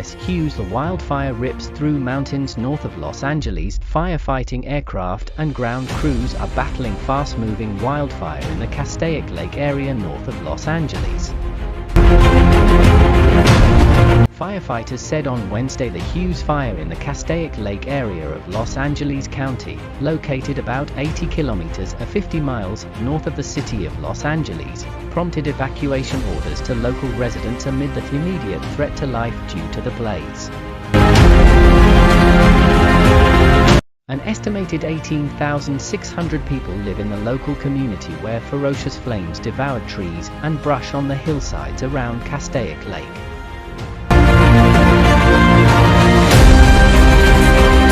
Hughes. The wildfire rips through mountains north of Los Angeles. Firefighting aircraft and ground crews are battling fast-moving wildfire in the Castaic Lake area north of Los Angeles. Firefighters said on Wednesday the Hughes fire in the Castaic Lake area of Los Angeles County, located about 80 kilometers or 50 miles north of the city of Los Angeles, prompted evacuation orders to local residents amid the immediate threat to life due to the blaze. An estimated 18,600 people live in the local community where ferocious flames devoured trees and brush on the hillsides around Castaic Lake.